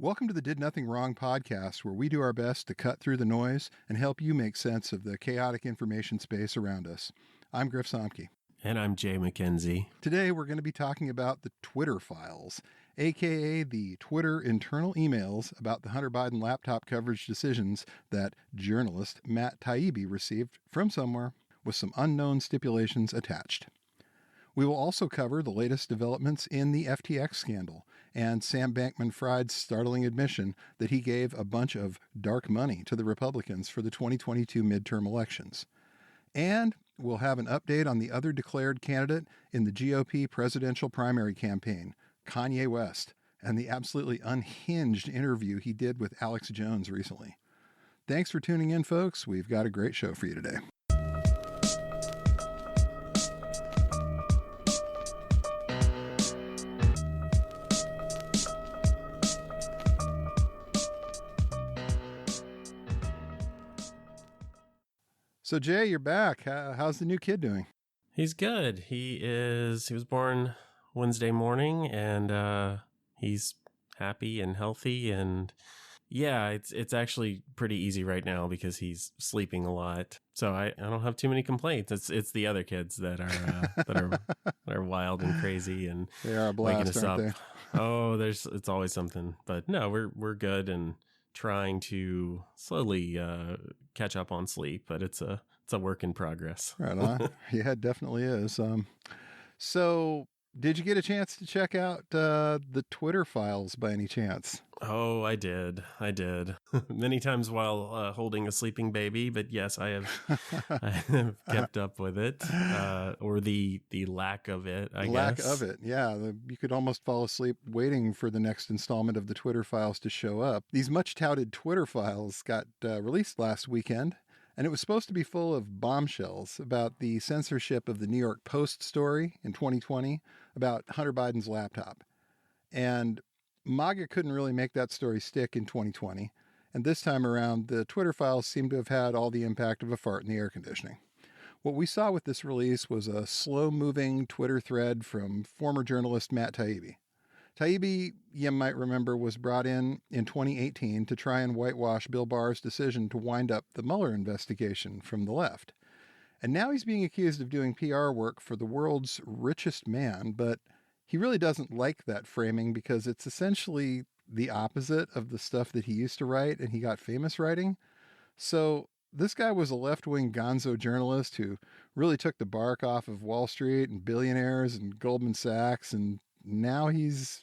Welcome to the Did Nothing Wrong podcast, where we do our best to cut through the noise and help you make sense of the chaotic information space around us. I'm Griff. And I'm Jay McKenzie. Today, we're going to be talking about the Twitter files, aka the Twitter internal emails about the Hunter Biden laptop coverage decisions that journalist Matt Taibbi received from somewhere with some unknown stipulations attached. We will also cover the latest developments in the FTX scandal and Sam Bankman-Fried's startling admission that he gave a bunch of dark money to the Republicans for the 2022 midterm elections. And we'll have an update on the other declared candidate in the GOP presidential primary campaign, Kanye West, and the absolutely unhinged interview he did with Alex Jones recently. Thanks for tuning in, folks. We've got a great show for you today. So, Jay, you're back. How's the new kid doing? He's good. He was born Wednesday morning, and he's happy and healthy. And yeah, it's actually pretty easy right now because he's sleeping a lot. So I don't have too many complaints. It's the other kids that are wild and crazy and they are a blast, waking us aren't up. Oh, it's always something. But no, we're good and trying to slowly catch up on sleep, but it's a work in progress. Right on. Yeah, it definitely is. So did you get a chance to check out the Twitter files by any chance? Oh, I did. Many times while holding a sleeping baby, but yes, I have kept up with it, or the lack of it, I guess. Lack of it, yeah. You could almost fall asleep waiting for the next installment of the Twitter files to show up. These much-touted Twitter files got released last weekend, and it was supposed to be full of bombshells about the censorship of the New York Post story in 2020 about Hunter Biden's laptop. And MAGA couldn't really make that story stick in 2020. And this time around, the Twitter files seem to have had all the impact of a fart in the air conditioning. What we saw with this release was a slow-moving Twitter thread from former journalist Matt Taibbi. Taibbi, you might remember, was brought in 2018 to try and whitewash Bill Barr's decision to wind up the Mueller investigation from the left. And now he's being accused of doing PR work for the world's richest man, but he really doesn't like that framing because it's essentially the opposite of the stuff that he used to write and he got famous writing. So this guy was a left-wing gonzo journalist who really took the bark off of Wall Street and billionaires and Goldman Sachs, and now he's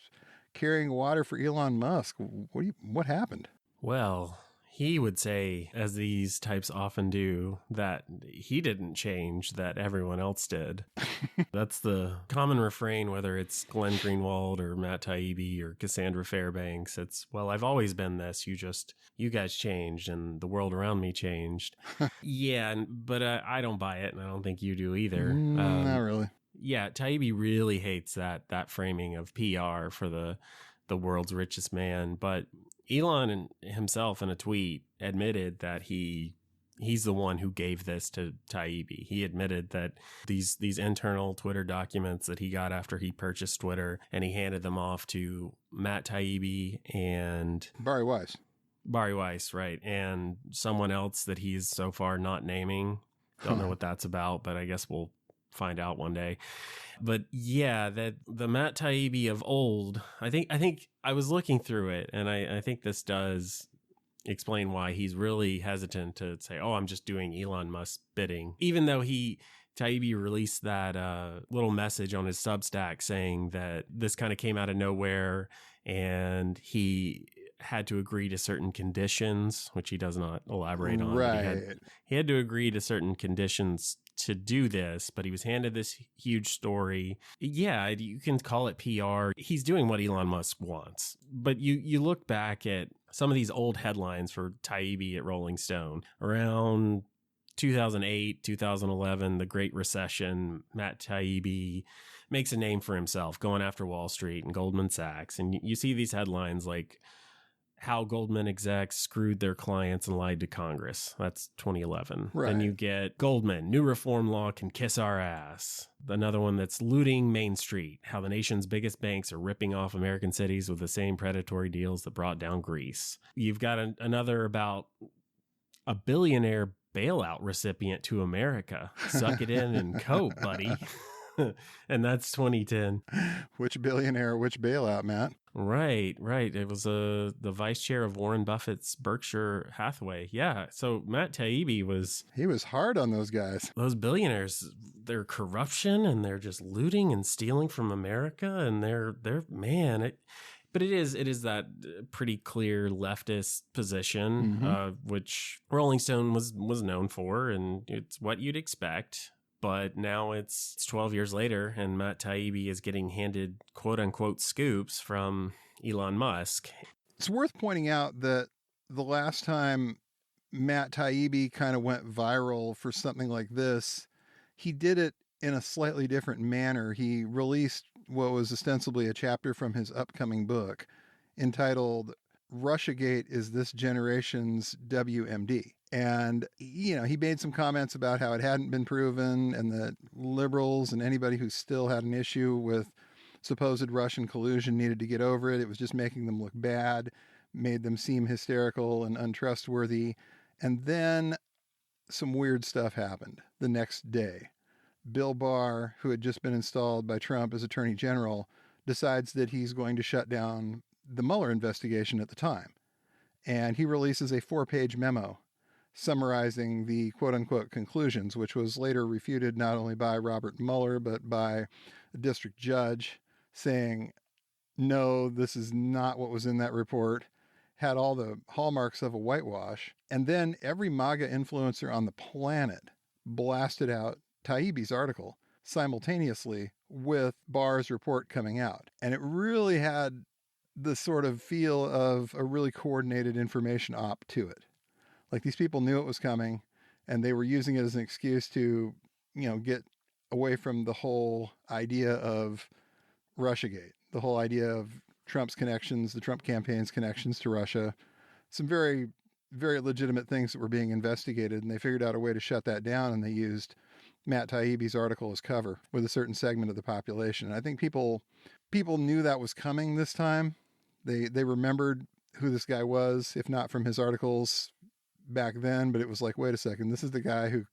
carrying water for Elon Musk. What happened? Well, he would say, as these types often do, that he didn't change, that everyone else did. That's the common refrain, whether it's Glenn Greenwald or Matt Taibbi or Cassandra Fairbanks. It's, well, I've always been this. You guys changed and the world around me changed. Yeah, but I don't buy it, and I don't think you do either. Not really. Yeah, Taibbi really hates that framing of PR for the world's richest man. But Elon himself in a tweet admitted that he's the one who gave this to Taibbi. He admitted that these internal Twitter documents that he got after he purchased Twitter, and he handed them off to Matt Taibbi and Bari Weiss, right, and someone else that he's so far not naming. Don't know what that's about, but I guess we'll find out one day. But yeah, that the Matt Taibbi of old, I think I was looking through it, and I think this does explain why he's really hesitant to say, oh, I'm just doing Elon Musk's bidding. Even though Taibbi released that little message on his Substack saying that this kind of came out of nowhere and he had to agree to certain conditions, which he does not elaborate on. Right. He had to agree to certain conditions to do this, but he was handed this huge story. Yeah, you can call it PR. He's doing what Elon Musk wants. But you look back at some of these old headlines for Taibbi at Rolling Stone around 2008, 2011, the Great Recession. Matt Taibbi makes a name for himself going after Wall Street and Goldman Sachs. And you see these headlines like, how Goldman execs screwed their clients and lied to Congress. That's 2011. Right. Then you get Goldman, new reform law can kiss our ass. Another one that's looting Main Street, how the nation's biggest banks are ripping off American cities with the same predatory deals that brought down Greece. You've got another about a billionaire bailout recipient to America. Suck it in and cope, buddy. And that's 2010. Which billionaire, which bailout, Matt? Right. It was the vice chair of Warren Buffett's Berkshire Hathaway. Yeah. So Matt Taibbi he was hard on those guys. Those billionaires, their corruption and they're just looting and stealing from America, and they're man. But it is that pretty clear leftist position, which Rolling Stone was known for, and it's what you'd expect. But now it's 12 years later, and Matt Taibbi is getting handed quote-unquote scoops from Elon Musk. It's worth pointing out that the last time Matt Taibbi kind of went viral for something like this, he did it in a slightly different manner. He released what was ostensibly a chapter from his upcoming book entitled Russiagate is This Generation's WMD. And, he made some comments about how it hadn't been proven, and that liberals and anybody who still had an issue with supposed Russian collusion needed to get over it. It was just making them look bad, made them seem hysterical and untrustworthy. And then some weird stuff happened the next day. Bill Barr, who had just been installed by Trump as Attorney General, decides that he's going to shut down the Mueller investigation at the time. And he releases a 4-page memo summarizing the quote-unquote conclusions, which was later refuted not only by Robert Mueller, but by a district judge saying, no, this is not what was in that report, had all the hallmarks of a whitewash. And then every MAGA influencer on the planet blasted out Taibbi's article simultaneously with Barr's report coming out. And it really had the sort of feel of a really coordinated information op to it. Like, these people knew it was coming, and they were using it as an excuse to, get away from the whole idea of Russiagate, the whole idea of Trump's connections, the Trump campaign's connections to Russia, some very, very legitimate things that were being investigated. And they figured out a way to shut that down, and they used Matt Taibbi's article as cover with a certain segment of the population. And I think people knew that was coming this time. They remembered who this guy was, if not from his articles back then, but it was like, wait a second, this is the guy who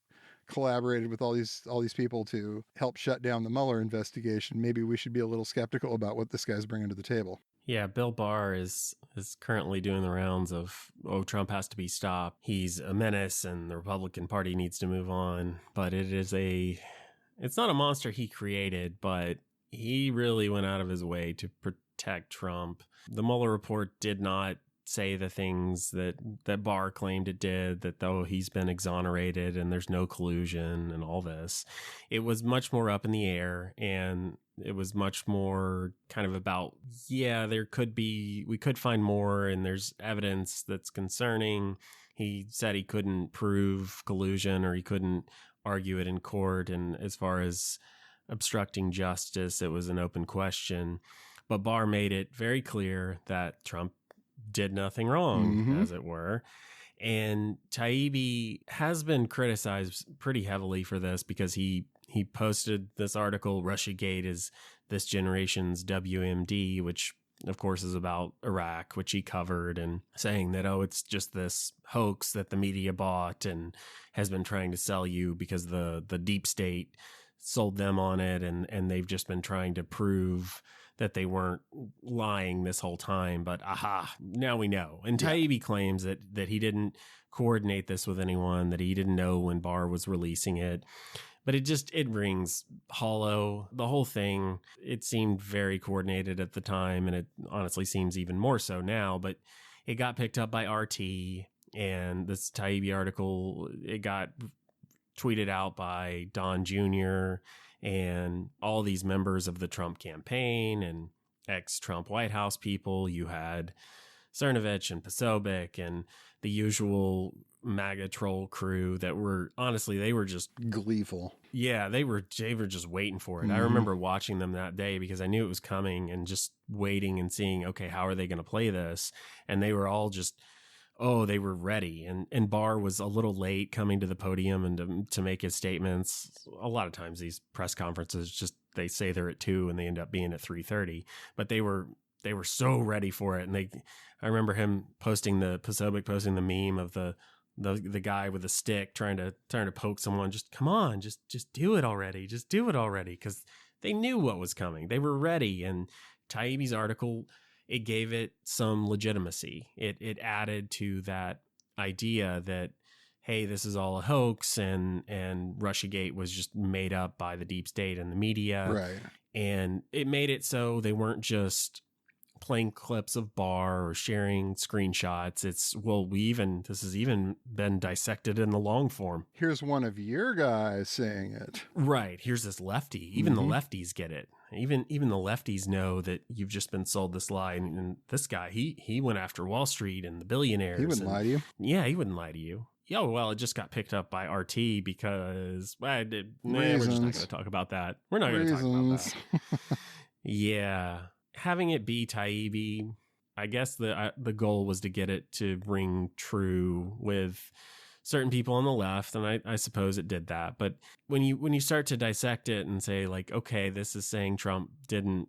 collaborated with all these people to help shut down the Mueller investigation. Maybe we should be a little skeptical about what this guy's bringing to the table. Yeah, Bill Barr is currently doing the rounds of, Trump has to be stopped. He's a menace and the Republican Party needs to move on. But it's not a monster he created, but he really went out of his way to protect Trump. The Mueller report did not say the things that Barr claimed it did, that though he's been exonerated and there's no collusion and all this. It was much more up in the air, and it was much more kind of about, we could find more, and there's evidence that's concerning. He said he couldn't prove collusion, or he couldn't argue it in court. And as far as obstructing justice, it was an open question. But Barr made it very clear that Trump did nothing wrong, as it were. And Taibbi has been criticized pretty heavily for this, because he posted this article, Russiagate is This Generation's WMD, which of course is about Iraq, which he covered, and saying that, it's just this hoax that the media bought and has been trying to sell you because the deep state sold them on it, and they've just been trying to prove that they weren't lying this whole time. But now we know. And Taibbi claims that he didn't coordinate this with anyone, that he didn't know when Barr was releasing it. But it rings hollow. The whole thing, it seemed very coordinated at the time, and it honestly seems even more so now. But it got picked up by RT, and this Taibbi article, it got tweeted out by Don Jr. and all these members of the Trump campaign and ex-Trump White House people. You had Cernovich and Posobiec and the usual MAGA troll crew that were, honestly, they were just gleeful. Yeah, they were just waiting for it. I remember watching them that day because I knew it was coming and just waiting and seeing, okay, how are they going to play this? And they were all just, they were ready. And Barr was a little late coming to the podium and to make his statements. A lot of times these press conferences, just they say they're at 2 and they end up being at 3:30. But they were so ready for it. And I remember him posting the meme of the guy with a stick trying to poke someone. Just come on, just do it already. Just do it already. Because they knew what was coming. They were ready. And Taibbi's article, it gave it some legitimacy. It added to that idea that, hey, this is all a hoax and Russiagate was just made up by the deep state and the media. Right. And it made it so they weren't just playing clips of Barr or sharing screenshots. This has even been dissected in the long form. Here's one of your guys saying it. Right. Here's this lefty. Even the lefties get it. Even the lefties know that you've just been sold this lie. And this guy, he went after Wall Street and the billionaires. He wouldn't lie to you. Yeah, he wouldn't lie to you. Yeah, well, it just got picked up by RT because we're just not going to talk about that. We're not going to talk about that. Yeah. Having it be Taibbi, I guess the goal was to get it to ring true with certain people on the left, and I suppose it did that. But when you start to dissect it and say, like, okay, this is saying Trump didn't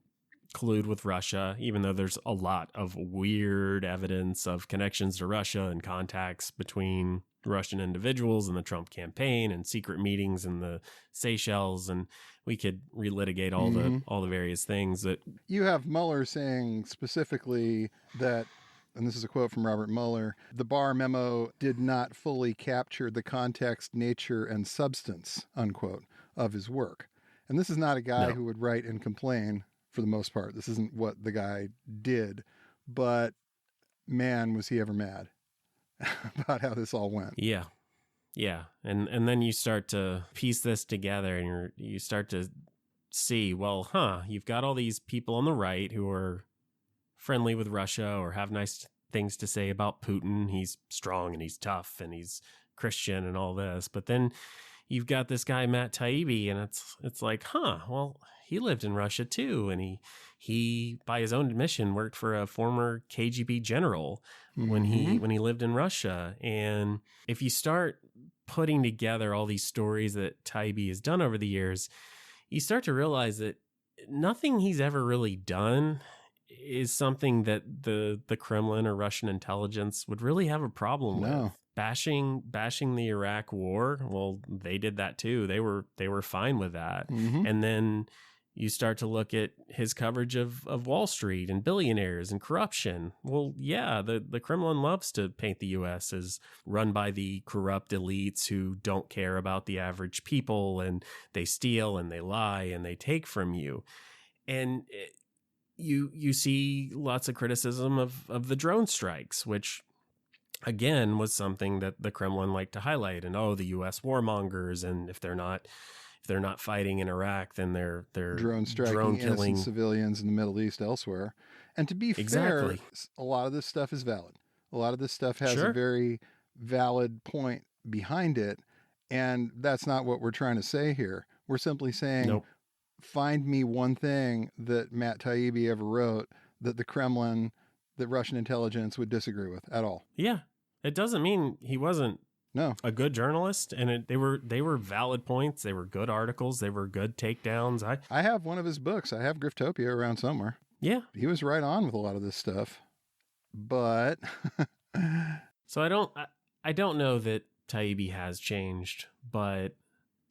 collude with Russia, even though there's a lot of weird evidence of connections to Russia and contacts between Russian individuals and the Trump campaign and secret meetings in the Seychelles, and we could relitigate all the various things that you have Mueller saying specifically that, and this is a quote from Robert Mueller, the Barr memo did not fully capture the context, nature, and substance, unquote, of his work. And this is not a guy who would write and complain for the most part. This isn't what the guy did, but man, was he ever mad about how this all went. Yeah. Yeah. And then you start to piece this together and you start to see, well, you've got all these people on the right who are friendly with Russia or have nice things to say about Putin. He's strong and he's tough and he's Christian and all this. But then you've got this guy, Matt Taibbi, and it's like, well, he lived in Russia too. And he, by his own admission, worked for a former KGB general when he lived in Russia. And if you start putting together all these stories that Taibbi has done over the years, you start to realize that nothing he's ever really done is something that the Kremlin or Russian intelligence would really have a problem with. Bashing the Iraq war, well, they did that too. They were fine with that. And then you start to look at his coverage of Wall Street and billionaires and corruption. Well, yeah, the Kremlin loves to paint the U.S. as run by the corrupt elites who don't care about the average people, and they steal and they lie and they take from you. And you see lots of criticism of the drone strikes, which again was something that the Kremlin liked to highlight. And the U.S. warmongers, and if they're not fighting in Iraq, then they're drone striking innocent civilians in the Middle East elsewhere. And to be fair, a lot of this stuff is valid. A lot of this stuff has a very valid point behind it, and that's not what we're trying to say here. We're simply saying, find me one thing that Matt Taibbi ever wrote that the Kremlin, that Russian intelligence would disagree with at all. Yeah. It doesn't mean he wasn't a good journalist, and they were valid points. They were good articles. They were good takedowns. I have one of his books. I have Grifftopia around somewhere. Yeah. He was right on with a lot of this stuff. But so I don't know that Taibbi has changed, but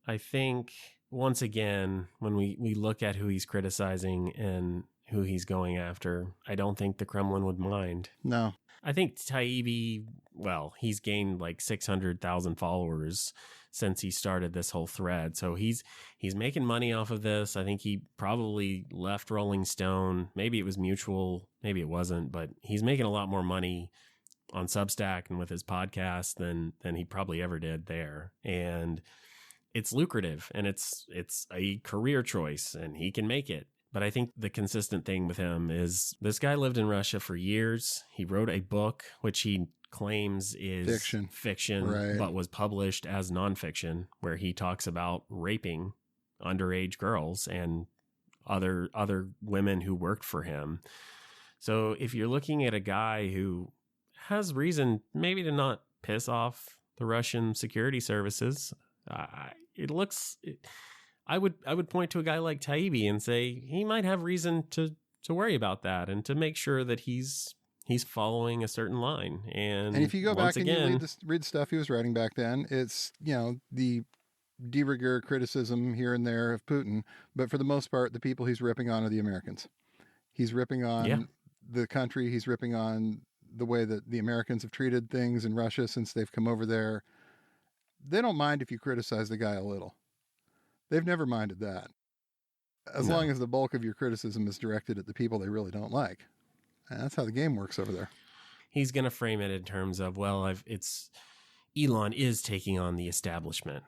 I think once again, when we look at who he's criticizing and who he's going after, I don't think the Kremlin would mind. No. I think Taibbi, well, he's gained like 600,000 followers since he started this whole thread. So he's making money off of this. I think he probably left Rolling Stone. Maybe it was mutual, maybe it wasn't, but he's making a lot more money on Substack and with his podcast than he probably ever did there. And it's lucrative and it's a career choice and he can make it. But I think the consistent thing with him is this guy lived in Russia for years. He wrote a book, which he claims is fiction right. but was published as nonfiction, where he talks about raping underage girls and other women who worked for him. So if you're looking at a guy who has reason maybe to not piss off the Russian security services, I would point to a guy like Taibbi and say he might have reason to worry about that and to make sure that he's following a certain line. And if you go back and you read the stuff he was writing back then, it's, the de rigueur criticism here and there of Putin, but for the most part, the people he's ripping on are the Americans. He's ripping on the country. He's ripping on the way that the Americans have treated things in Russia since they've come over there. They don't mind if you criticize the guy a little. They've never minded that. As long as the bulk of your criticism is directed at the people they really don't like. And that's how the game works over there. He's going to frame it in terms of, Elon is taking on the establishment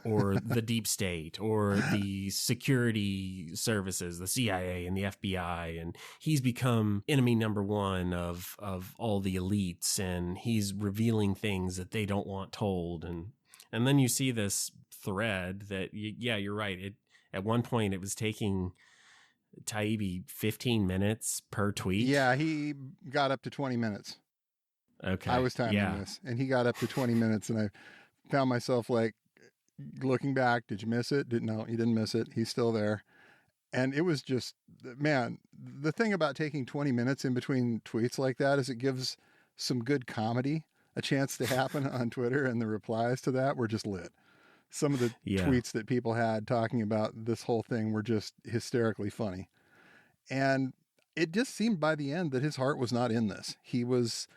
or the deep state or the security services, the CIA and the FBI. And he's become enemy number one of all the elites, and he's revealing things that they don't want told. And then you see this thread that, you're right. At one point it was taking Taibbi 15 minutes per tweet. Yeah, he got up to 20 minutes. Okay. I was timing this, and he got up to 20 minutes, and I found myself looking back. Did you miss it? No, you didn't miss it. He's still there. And it was just, man, the thing about taking 20 minutes in between tweets like that is it gives some good comedy a chance to happen on Twitter, and the replies to that were just lit. Some of the tweets that people had talking about this whole thing were just hysterically funny. And it just seemed by the end that his heart was not in this. He was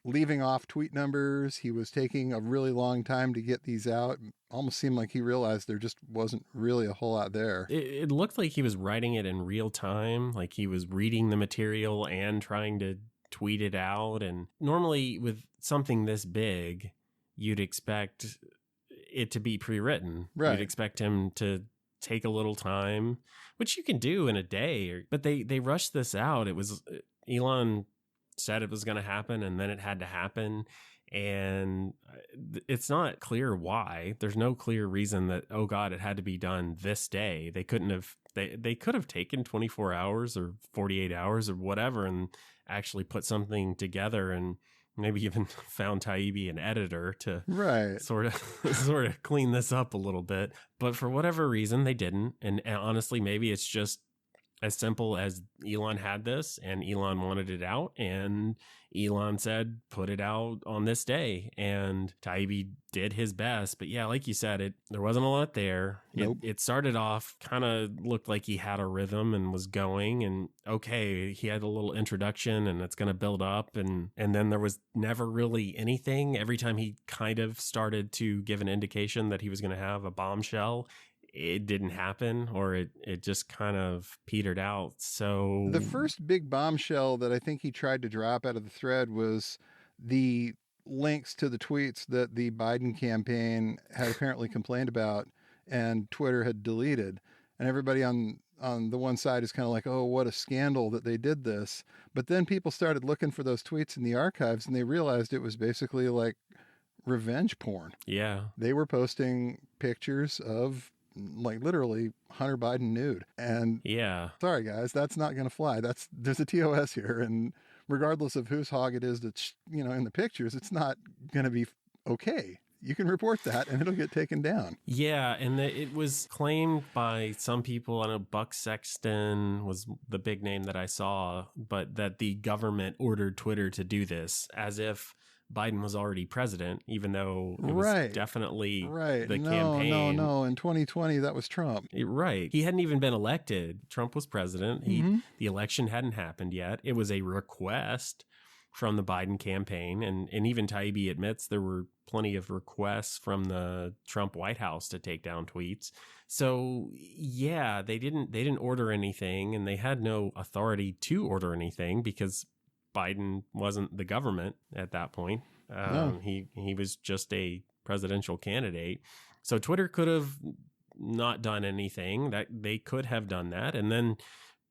leaving off tweet numbers. He was taking a really long time to get these out. Almost seemed like he realized there just wasn't really a whole lot there. It looked like he was writing it in real time, like he was reading the material and trying to tweet it out. And normally with something this big, you'd expect it to be pre-written. Right. You'd expect him to take a little time, which you can do in a day. But they rushed this out. It was Elon said it was going to happen, and then it had to happen. And it's not clear why. There's no clear reason that, oh God, it had to be done this day. They couldn't have, they could have taken 24 hours or 48 hours or whatever and actually put something together, and maybe even found Taibbi an editor to sort of clean this up a little bit. But for whatever reason, they didn't. And honestly, maybe it's just as simple as Elon had this and Elon wanted it out, and Elon said, put it out on this day, and Taibbi did his best. But yeah, like you said, there wasn't a lot there. Nope. It started off kind of looked like he had a rhythm and was going, and okay, he had a little introduction and it's going to build up. And then there was never really anything. Every time he kind of started to give an indication that he was going to have a bombshell, it didn't happen, or it just kind of petered out. So the first big bombshell that I think he tried to drop out of the thread was the links to the tweets that the Biden campaign had apparently complained about and Twitter had deleted. And everybody on the one side is kind of like, oh, what a scandal that they did this. But then people started looking for those tweets in the archives, and they realized it was basically like revenge porn. Yeah. They were posting pictures of literally Hunter Biden nude. And sorry guys, that's not going to fly. There's a TOS here. And regardless of whose hog it is that's, in the pictures, it's not going to be okay. You can report that and it'll get taken down. Yeah. And it was claimed by some people. I know Buck Sexton was the big name that I saw, but that the government ordered Twitter to do this, as if Biden was already president, even though it was definitely the campaign. No. In 2020, that was Trump. Right. He hadn't even been elected. Trump was president. The election hadn't happened yet. It was a request from the Biden campaign. And even Taibbi admits there were plenty of requests from the Trump White House to take down tweets. So yeah, they didn't order anything, and they had no authority to order anything because Biden wasn't the government at that point. He was just a presidential candidate. So Twitter could have not done anything. That they could have done that. And then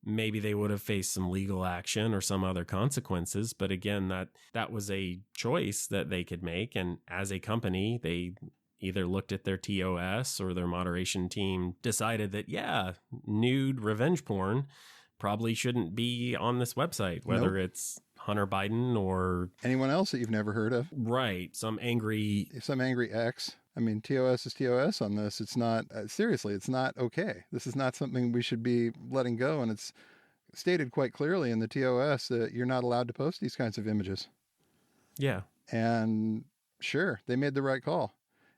maybe they would have faced some legal action or some other consequences. But again, that was a choice that they could make. And as a company, they either looked at their TOS or their moderation team decided that, yeah, nude revenge porn probably shouldn't be on this website, whether it's Hunter Biden or anyone else that you've never heard of. Right. Some angry ex. I mean, TOS is TOS on this. It's not, seriously, it's not okay. This is not something we should be letting go. And it's stated quite clearly in the TOS that you're not allowed to post these kinds of images. Yeah. And sure, they made the right call.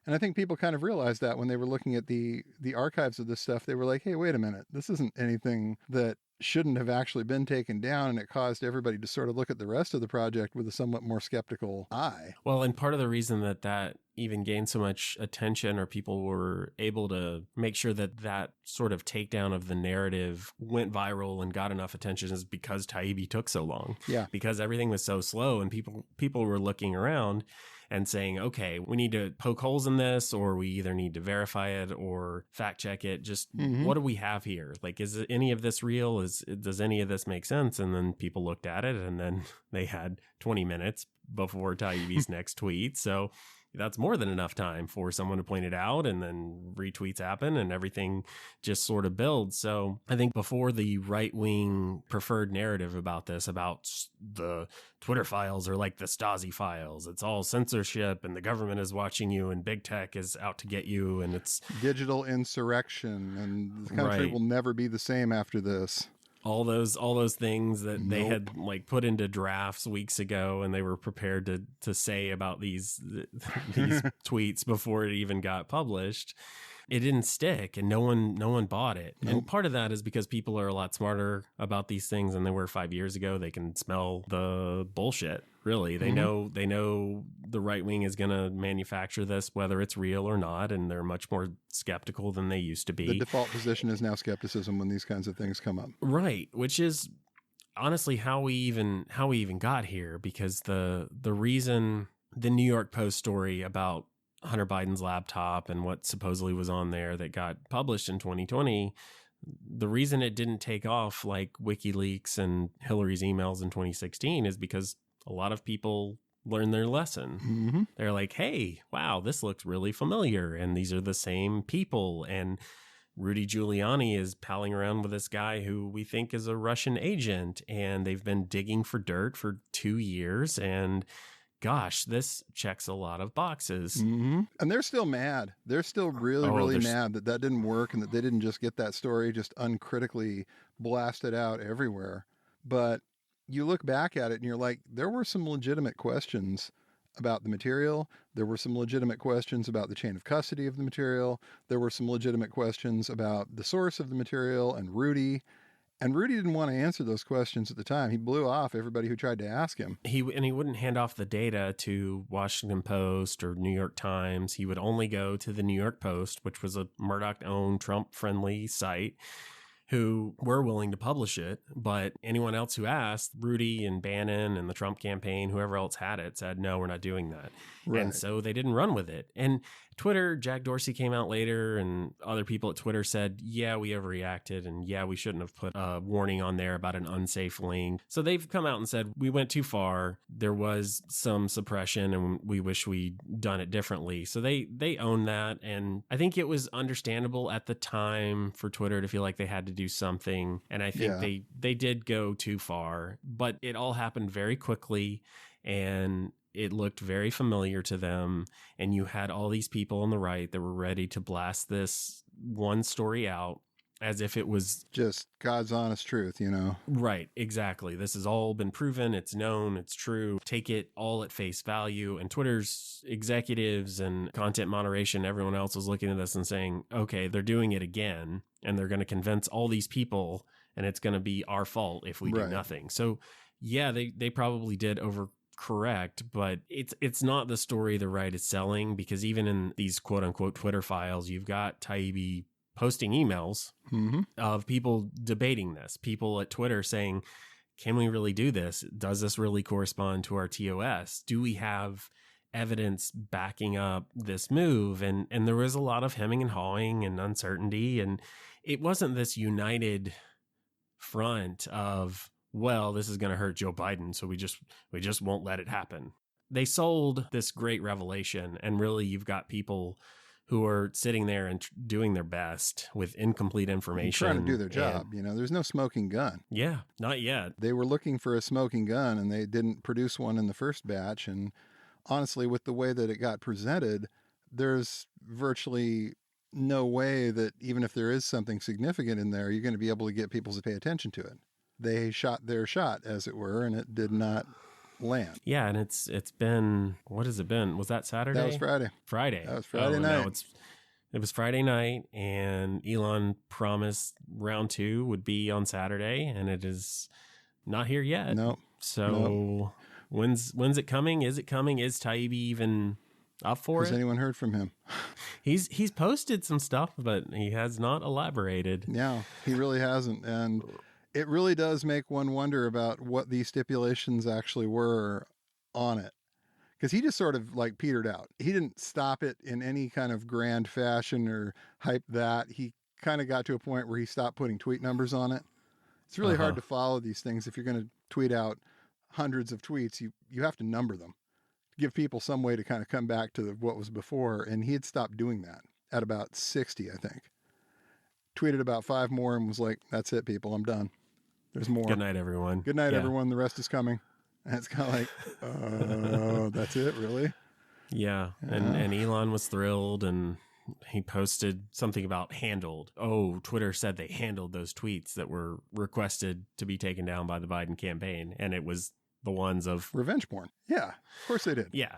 And I think people kind of realized that when they were looking at the archives of this stuff. They were like, hey, wait a minute. This isn't anything that shouldn't have actually been taken down, and it caused everybody to sort of look at the rest of the project with a somewhat more skeptical eye. Well, and part of the reason that even gained so much attention, or people were able to make sure that sort of takedown of the narrative went viral and got enough attention, is because Taibbi took so long. Yeah. Because everything was so slow, and people were looking around and saying, okay, we need to poke holes in this, or we either need to verify it or fact check it. Just what do we have here? Like, is any of this real? Does any of this make sense? And then people looked at it, and then they had 20 minutes before Taibbi's next tweet. So that's more than enough time for someone to point it out, and then retweets happen and everything just sort of builds. So I think before the right-wing preferred narrative about this, about the Twitter files are like the Stasi files, it's all censorship and the government is watching you and big tech is out to get you, and it's digital insurrection and the country will never be the same after this. All those things that they had like put into drafts weeks ago, and they were prepared to say about these tweets before it even got published. It didn't stick, and no one bought it. Nope. And part of that is because people are a lot smarter about these things than they were 5 years ago. They can smell the bullshit. Really, they know the right wing is going to manufacture this, whether it's real or not, and they're much more skeptical than they used to be. The default position is now skepticism when these kinds of things come up. Right, which is honestly how we even got here, because the reason the New York Post story about Hunter Biden's laptop and what supposedly was on there that got published in 2020, the reason it didn't take off like WikiLeaks and Hillary's emails in 2016 is because a lot of people learned their lesson. They're like, hey, wow, this looks really familiar, and these are the same people, and Rudy Giuliani is palling around with this guy who we think is a Russian agent, and they've been digging for dirt for 2 years, and gosh, this checks a lot of boxes. And they're still mad. They're still really mad that didn't work, and that they didn't just get that story just uncritically blasted out everywhere. But you look back at it and you're like, there were some legitimate questions about the material. There were some legitimate questions about the chain of custody of the material. There were some legitimate questions about the source of the material and Rudy. And Rudy didn't want to answer those questions at the time. He blew off everybody who tried to ask him. He wouldn't hand off the data to Washington Post or New York Times. He would only go to the New York Post, which was a Murdoch-owned, Trump-friendly site, who were willing to publish it. But anyone else who asked, Rudy and Bannon and the Trump campaign, whoever else had it, said, no, we're not doing that. Right. And so they didn't run with it. And Twitter, Jack Dorsey came out later, and other people at Twitter said, yeah, we overreacted, and yeah, we shouldn't have put a warning on there about an unsafe link. So they've come out and said, we went too far. There was some suppression, and we wish we'd done it differently. So they own that. And I think it was understandable at the time for Twitter to feel like they had to do something. And I think they did go too far, but it all happened very quickly, and it looked very familiar to them. And you had all these people on the right that were ready to blast this one story out as if it was just God's honest truth, you know? Right, exactly. This has all been proven. It's known. It's true. Take it all at face value. And Twitter's executives and content moderation, everyone else was looking at this and saying, okay, they're doing it again, and they're going to convince all these people, and it's going to be our fault if we do nothing. So yeah, they probably did overcorrect, but it's not the story the right is selling, because even in these quote unquote Twitter files, you've got Taibbi posting emails of people debating this, people at Twitter saying, can we really do this? Does this really correspond to our TOS? Do we have evidence backing up this move? And there was a lot of hemming and hawing and uncertainty, and it wasn't this united front of, well, this is going to hurt Joe Biden, so we just won't let it happen. They sold this great revelation, and really you've got people who are sitting there and doing their best with incomplete information. Trying to do their job. There's no smoking gun. Yeah, not yet. They were looking for a smoking gun, and they didn't produce one in the first batch. And honestly, with the way that it got presented, there's virtually no way that even if there is something significant in there, you're going to be able to get people to pay attention to it. They shot their shot, as it were, and it did not land. Yeah, and it's been, what has it been? Was that Saturday? That was Friday. That was Friday night. No, it was Friday night, and Elon promised round 2 would be on Saturday, and it is not here yet. No. So when's it coming? Is it coming? Is Taibbi even up for it? Has anyone heard from him? He's posted some stuff, but he has not elaborated. Yeah, he really hasn't. And it really does make one wonder about what these stipulations actually were on it. Because he just sort of like petered out. He didn't stop it in any kind of grand fashion or hype that. He kind of got to a point where he stopped putting tweet numbers on it. It's really hard to follow these things. If you're going to tweet out hundreds of tweets, you have to number them. Give people some way to kind of come back to what was before. And he had stopped doing that at about 60, I think. Tweeted about 5 more and was like, that's it, people. I'm done. There's more. Good night, everyone. Good night, everyone. The rest is coming. And it's kind of like, that's it, really? Yeah. And Elon was thrilled, and he posted something about handled. Oh, Twitter said they handled those tweets that were requested to be taken down by the Biden campaign. And it was the ones of revenge porn. Yeah, of course they did. Yeah,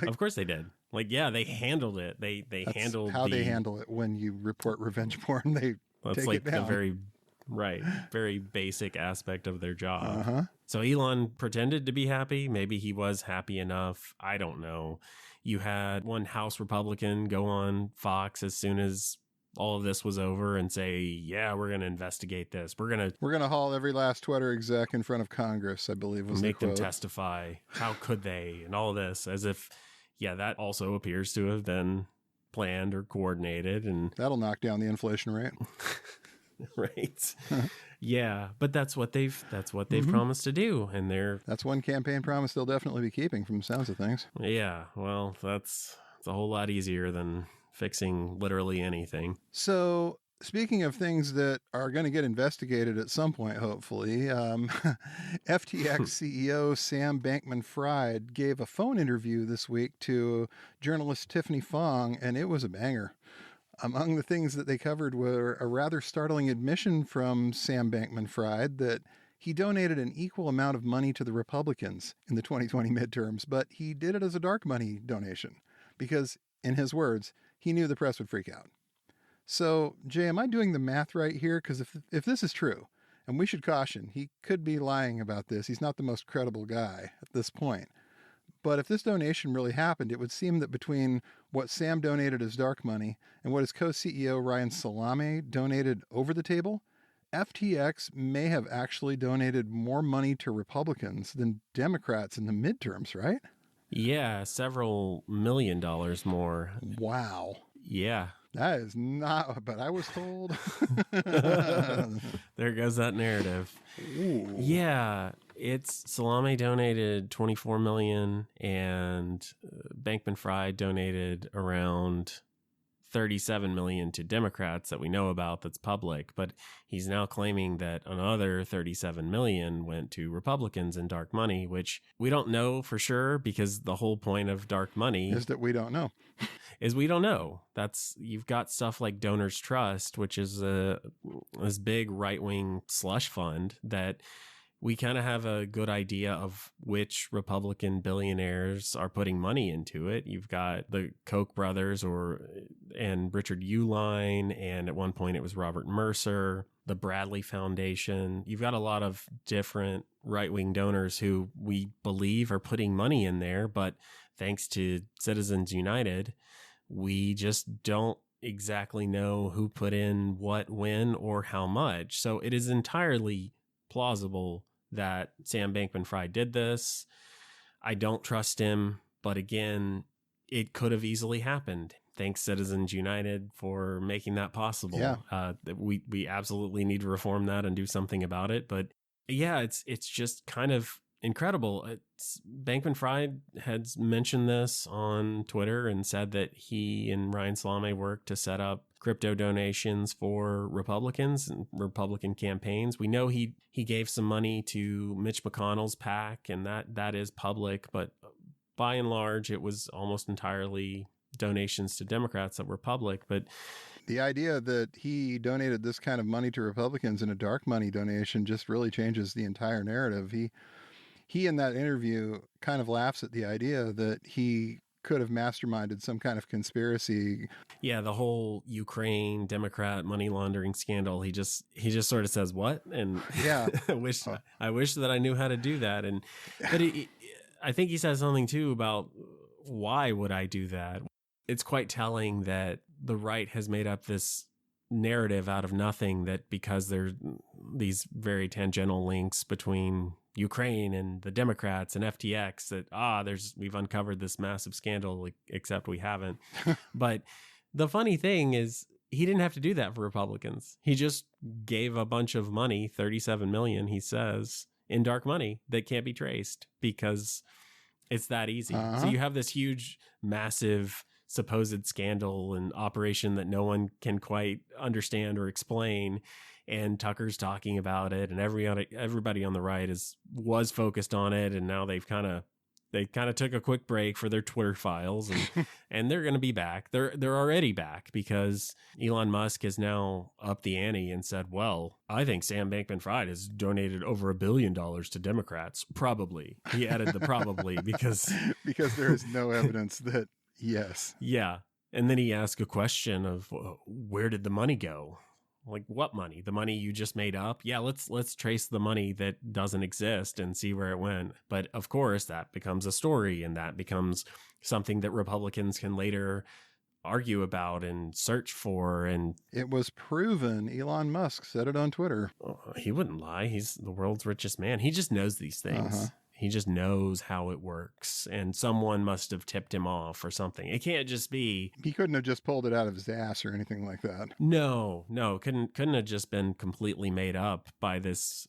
of course they did. Like, yeah, they handled it. They handled how they handle it when you report revenge porn. They take it down. The very basic aspect of their job. So Elon pretended to be happy. Maybe he was happy enough. I don't know. You had one House Republican go on Fox as soon as all of this was over and say, yeah, we're going to investigate this. We're going to haul every last Twitter exec in front of Congress, I believe was make the quote. Them testify. How could they? And all of this, as if, yeah, that also appears to have been planned or coordinated. And that'll knock down the inflation rate. Right. Yeah, but that's what they've promised to do, and that's one campaign promise they'll definitely be keeping from the sounds of things. Yeah, well, it's a whole lot easier than fixing literally anything. So, speaking of things that are going to get investigated at some point, hopefully, FTX CEO Sam Bankman-Fried gave a phone interview this week to journalist Tiffany Fong, and it was a banger. Among the things that they covered were a rather startling admission from Sam Bankman-Fried that he donated an equal amount of money to the Republicans in the 2020 midterms, but he did it as a dark money donation because, in his words, he knew the press would freak out. So, Jay, am I doing the math right here? Because if this is true, and we should caution, he could be lying about this. He's not the most credible guy at this point. But if this donation really happened, it would seem that between what Sam donated as dark money and what his co-CEO Ryan Salame donated over the table, FTX may have actually donated more money to Republicans than Democrats in the midterms, right? Yeah, several $1 million more. Wow. Yeah. That is not what I was told. There goes that narrative. Ooh. Yeah, Salame donated $24 million, and Bankman-Fried donated around $37 million to Democrats that we know about that's public, but he's now claiming that another $37 million went to Republicans in dark money, which we don't know for sure because the whole point of dark money is that we don't know. We don't know. You've got stuff like Donors Trust, which is this big right-wing slush fund that we kind of have a good idea of which Republican billionaires are putting money into it. You've got the Koch brothers and Richard Uihlein, and at one point it was Robert Mercer, the Bradley Foundation. You've got a lot of different right-wing donors who we believe are putting money in there, but thanks to Citizens United, we just don't exactly know who put in what, when, or how much. So it is entirely plausible that Sam Bankman-Fried did this. I don't trust him, but again, it could have easily happened. thanks Citizens United for making that possible. Yeah. We absolutely need to reform that and do something about it. But yeah, it's just kind of incredible. Bankman-Fried had mentioned this on Twitter and said that he and Ryan Salame worked to set up crypto donations for Republicans and Republican campaigns. We know he gave some money to Mitch McConnell's PAC, and that is public, but by and large, it was almost entirely donations to Democrats that were public. But the idea that he donated this kind of money to Republicans in a dark money donation just really changes the entire narrative. He in that interview kind of laughs at the idea that he could have masterminded some kind of conspiracy. Yeah, the whole Ukraine Democrat money laundering scandal. He just sort of says what, and yeah, I wish that I knew how to do that. But I think he says something too about why would I do that? It's quite telling that the right has made up this narrative out of nothing, that because there's these very tangential links between Ukraine and the Democrats and FTX, that we've uncovered this massive scandal, except we haven't. But the funny thing is, he didn't have to do that for Republicans. He just gave a bunch of money, 37 million, he says, in dark money that can't be traced because it's that easy. So you have this huge, massive supposed scandal and operation that no one can quite understand or explain. And Tucker's talking about it, and everybody on the right was focused on it, and now they kind of took a quick break for their Twitter files, and they're going to be back. They're already back because Elon Musk has now upped the ante and said, "Well, I think Sam Bankman-Fried has donated over $1 billion to Democrats." Probably, he added the probably because there is no evidence that yes, yeah. And then he asked a question of where did the money go? Like, what money? The money you just made up? Yeah, let's trace the money that doesn't exist and see where it went. But of course, that becomes a story, and that becomes something that Republicans can later argue about and search for. And it was proven. Elon Musk said it on Twitter. He wouldn't lie. He's the world's richest man. He just knows these things. He just knows how it works, and someone must have tipped him off or something. It can't just be... He couldn't have just pulled it out of his ass or anything like that. No, couldn't have just been completely made up by this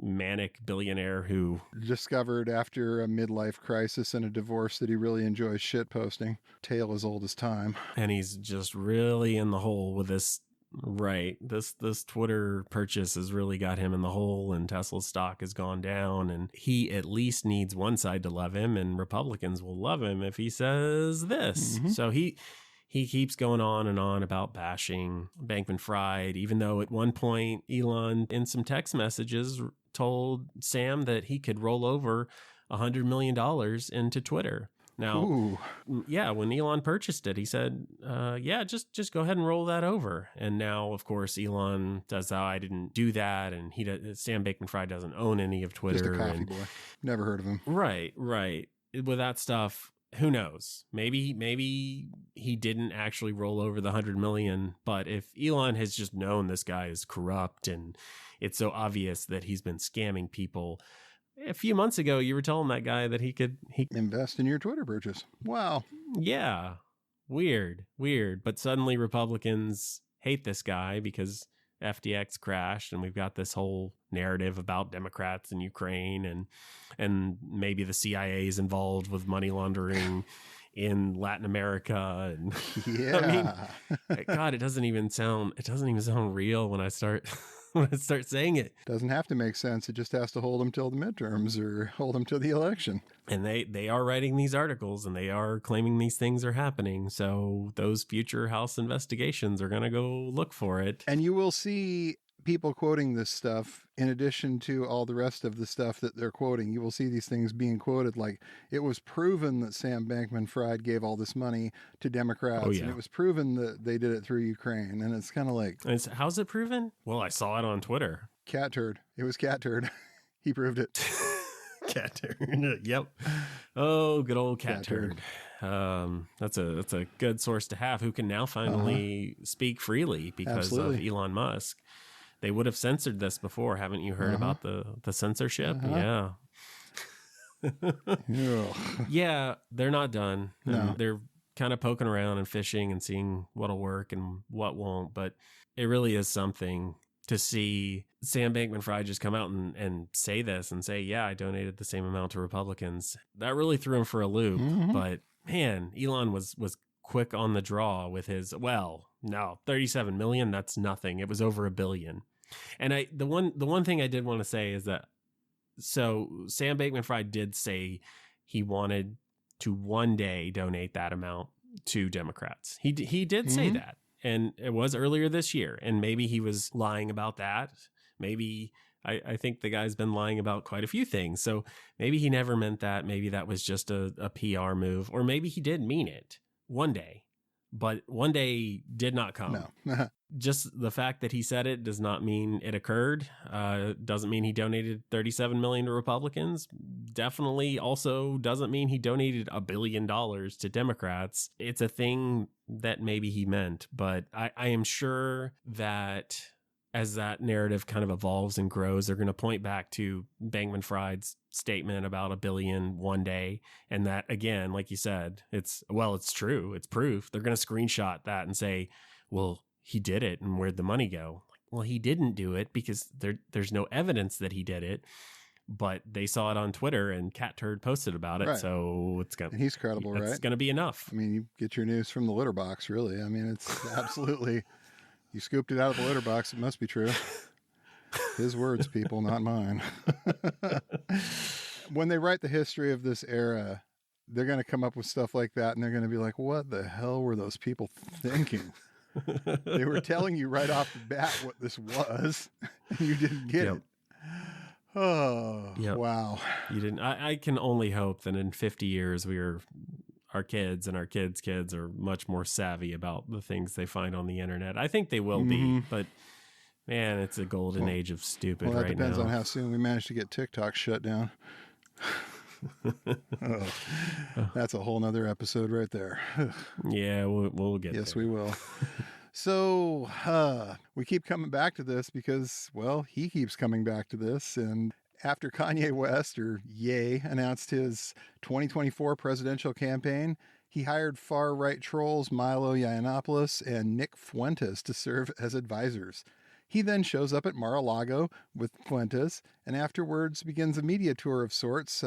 manic billionaire who... discovered after a midlife crisis and a divorce that he really enjoys shitposting. Tale as old as time. And he's just really in the hole with this... Right. This Twitter purchase has really got him in the hole, and Tesla's stock has gone down, and he at least needs one side to love him, and Republicans will love him if he says this. So he keeps going on and on about bashing Bankman-Fried, even though at one point Elon in some text messages told Sam that he could roll over $100 million into Twitter. Now, yeah, when Elon purchased it, he said, yeah, just go ahead and roll that over. And now, of course, Elon does, I didn't do that. And Sam Bankman-Fried doesn't own any of Twitter. Just a coffee boy. Never heard of him. Right. With that stuff, who knows? Maybe he didn't actually roll over the 100 million. But if Elon has just known this guy is corrupt and it's so obvious that he's been scamming people. A few months ago, you were telling that guy that he invest in your Twitter purchase. Wow. Yeah. Weird. But suddenly Republicans hate this guy because FTX crashed, and we've got this whole narrative about Democrats in Ukraine, and maybe the CIA is involved with money laundering in Latin America. And yeah. I mean, God, it doesn't even sound real when I start saying it. Doesn't have to make sense. It just has to hold them till the midterms or hold them till the election. And they are writing these articles, and they are claiming these things are happening. So those future House investigations are going to go look for it. And you will see people quoting this stuff in addition to all the rest of the stuff that they're quoting. You will see these things being quoted like, it was proven that Sam Bankman-Fried gave all this money to Democrats. And it was proven that they did it through Ukraine. And it's kind of like... how's it proven? Well, I saw it on Twitter. Cat turd. It was cat turd. He proved it. Cat turd. Yep. Oh, good old cat turd. That's a good source to have, who can now finally speak freely because of Elon Musk. They would have censored this before. Haven't you heard about the censorship? Yeah. Yeah, they're not done. No. They're kind of poking around and fishing and seeing what'll work and what won't. But it really is something to see Sam Bankman-Fried just come out and say this and say, yeah, I donated the same amount to Republicans. That really threw him for a loop. Mm-hmm. But man, Elon was quick on the draw with his, well, no, 37 million, that's nothing. It was over $1 billion. And the one thing I did want to say is that, so Sam Bankman-Fried did say he wanted to one day donate that amount to Democrats. He did say that. And it was earlier this year. And maybe he was lying about that. Maybe I think the guy's been lying about quite a few things. So maybe he never meant that. Maybe that was just a PR move. Or maybe he did mean it one day. But one day did not come. No. Just the fact that he said it does not mean it occurred. Doesn't mean he donated $37 million to Republicans. Definitely also doesn't mean he donated $1 billion to Democrats. It's a thing that maybe he meant, but I am sure that as that narrative kind of evolves and grows, they're going to point back to Bankman-Fried's statement about $1 billion one day. And that, again, like you said, it's true. It's proof. They're going to screenshot that and say, well, he did it, and where'd the money go? Well, he didn't do it because there's no evidence that he did it, but they saw it on Twitter and Cat Turd posted about it. Right. So it's gonna. And he's credible, right? It's going to be enough. I mean, you get your news from the litter box, really. I mean, it's absolutely. You scooped it out of the litter box. It must be true. His words, people, not mine. When they write the history of this era, they're going to come up with stuff like that, and they're going to be like, "What the hell were those people thinking?" They were telling you right off the bat what this was, and you didn't get it. Oh, wow. You didn't. I can only hope that in 50 years, our kids and our kids' kids are much more savvy about the things they find on the internet. I think they will be, but man, it's a golden age of stupid right now. Well, that depends on how soon we manage to get TikTok shut down. That's a whole nother episode right there. Yeah, we'll get there. Yes, we will. So we keep coming back to this because, well, he keeps coming back to this. And after Kanye West, or Ye, announced his 2024 presidential campaign, he hired far-right trolls Milo Yiannopoulos and Nick Fuentes to serve as advisors. He then shows up at Mar-a-Lago with Fuentes and afterwards begins a media tour of sorts,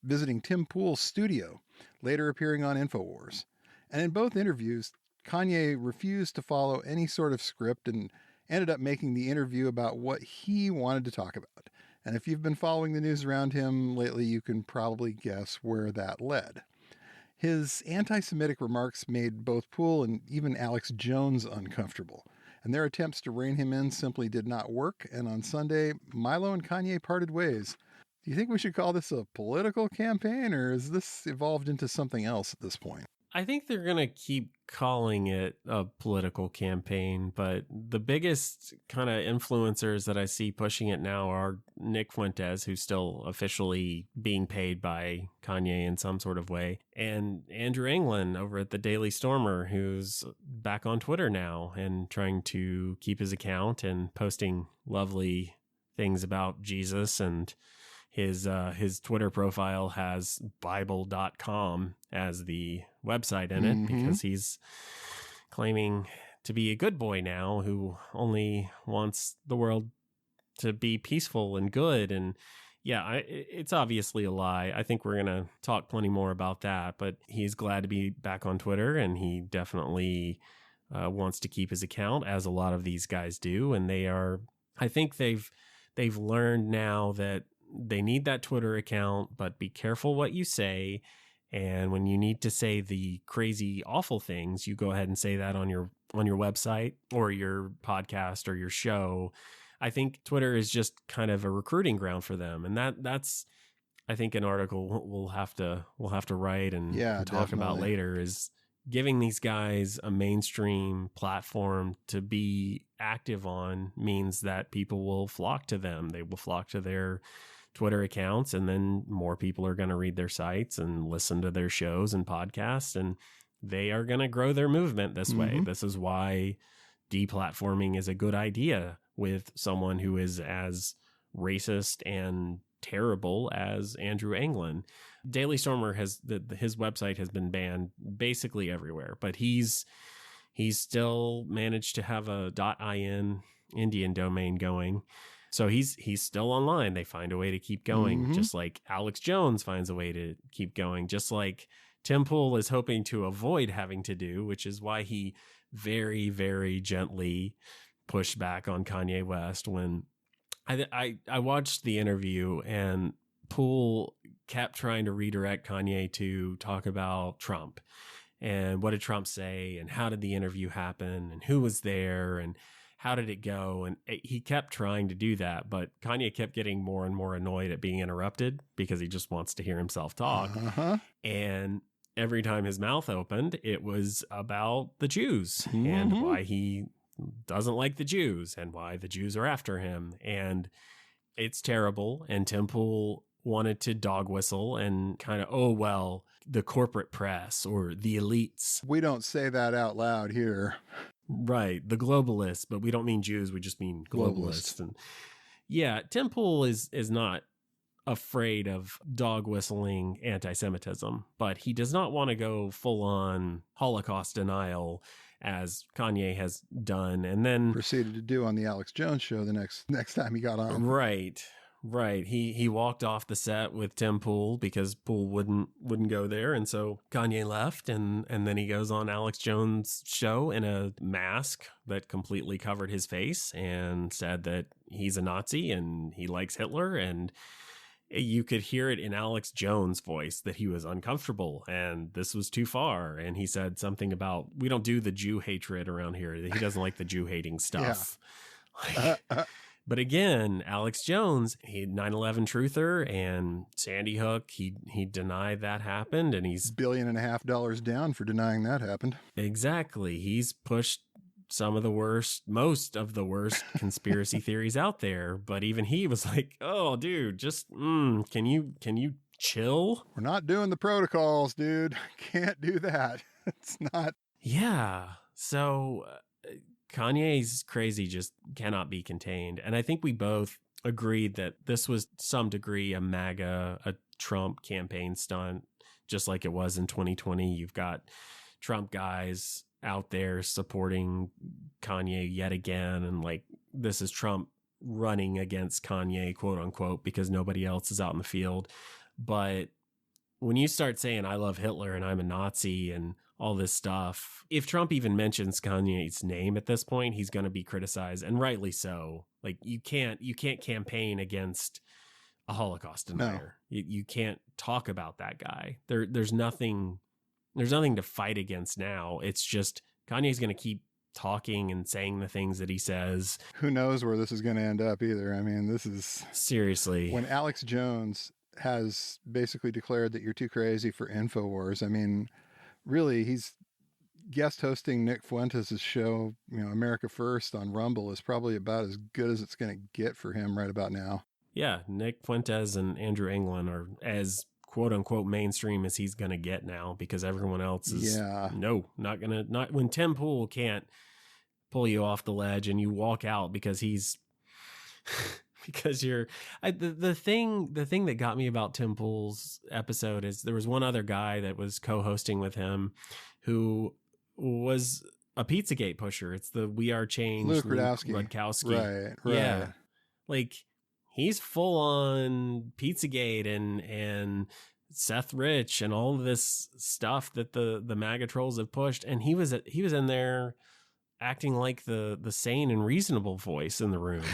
visiting Tim Pool's studio, later appearing on InfoWars. And in both interviews, Kanye refused to follow any sort of script and ended up making the interview about what he wanted to talk about. And if you've been following the news around him lately, you can probably guess where that led. His anti-Semitic remarks made both Pool and even Alex Jones uncomfortable, and their attempts to rein him in simply did not work, and on Sunday, Milo and Kanye parted ways. Do you think we should call this a political campaign, or has this evolved into something else at this point? I think they're going to keep calling it a political campaign, but the biggest kind of influencers that I see pushing it now are Nick Fuentes, who's still officially being paid by Kanye in some sort of way, and Andrew Anglin over at the Daily Stormer, who's back on Twitter now and trying to keep his account and posting lovely things about Jesus, and his Twitter profile has Bible.com as the website in it because he's claiming to be a good boy now who only wants the world to be peaceful and good. And yeah, it's obviously a lie. I think we're going to talk plenty more about that, but he's glad to be back on Twitter, and he definitely wants to keep his account, as a lot of these guys do. And I think they've learned now that they need that Twitter account, but be careful what you say. And when you need to say the crazy, awful things, you go ahead and say that on your website or your podcast or your show. I think Twitter is just kind of a recruiting ground for them. And that's, I think, an article we'll have to write and talk about later, is giving these guys a mainstream platform to be active on means that people will flock to them. They will flock to their Twitter accounts, and then more people are going to read their sites and listen to their shows and podcasts, and they are going to grow their movement this way. This is why deplatforming is a good idea with someone who is as racist and terrible as Andrew Anglin. Daily Stormer has his website has been banned basically everywhere, but he's still managed to have a .in Indian domain going. So he's still online. They find a way to keep going, just like Alex Jones finds a way to keep going, just like Tim Pool is hoping to avoid having to do, which is why he very, very gently pushed back on Kanye West when I watched the interview and Poole kept trying to redirect Kanye to talk about Trump and what did Trump say and how did the interview happen and who was there and how did it go? And he kept trying to do that, but Kanye kept getting more and more annoyed at being interrupted because he just wants to hear himself talk. And every time his mouth opened, it was about the Jews and why he doesn't like the Jews and why the Jews are after him. And it's terrible. And Tim Pool wanted to dog whistle and kind of, oh, well, the corporate press or the elites. We don't say that out loud here. Right. The globalists, but we don't mean Jews. We just mean globalists. And yeah, Tim Pool is not afraid of dog whistling anti-Semitism, but he does not want to go full on Holocaust denial as Kanye has done and then proceeded to do on the Alex Jones show the next time he got on. Right. He walked off the set with Tim Pool because Pool wouldn't go there. And so Kanye left and then he goes on Alex Jones' show in a mask that completely covered his face and said that he's a Nazi and he likes Hitler. And you could hear it in Alex Jones' voice that he was uncomfortable and this was too far. And he said something about, we don't do the Jew hatred around here. He doesn't like the Jew hating stuff. Yeah. But again, Alex Jones, he 9/11 truther and Sandy Hook, he denied that happened and he's $1.5 billion down for denying that happened. Exactly. He's pushed most of the worst conspiracy theories out there. But even he was like, oh, dude, just can you chill? We're not doing the protocols, dude. Can't do that. It's not. Yeah. So Kanye's crazy just cannot be contained. And I think we both agreed that this was some degree a Trump campaign stunt, just like it was in 2020. You've got Trump guys out there supporting Kanye yet again. And like, this is Trump running against Kanye, quote unquote, because nobody else is out in the field. But when you start saying, I love Hitler and I'm a Nazi and all this stuff, if Trump even mentions Kanye's name at this point, he's going to be criticized, and rightly so. Like, you can't campaign against a Holocaust denier. No. You can't talk about that guy. There's nothing to fight against now. It's just Kanye's going to keep talking and saying the things that he says. Who knows where this is going to end up either. I mean, this is seriously, when Alex Jones has basically declared that you're too crazy for InfoWars. I mean, really, he's guest hosting Nick Fuentes' show, America First on Rumble is probably about as good as it's going to get for him right about now. Yeah, Nick Fuentes and Andrew Anglin are as quote unquote mainstream as he's going to get now because everyone else is not when Tim Pool can't pull you off the ledge and you walk out because he's because the thing that got me about Tim Pool's episode is there was one other guy that was co-hosting with him who was a Pizzagate pusher. It's the We Are Change Luke Rudkowski. Right. Yeah. Like, he's full on Pizzagate and Seth Rich and all of this stuff that the MAGA trolls have pushed. And he was in there acting like the sane and reasonable voice in the room.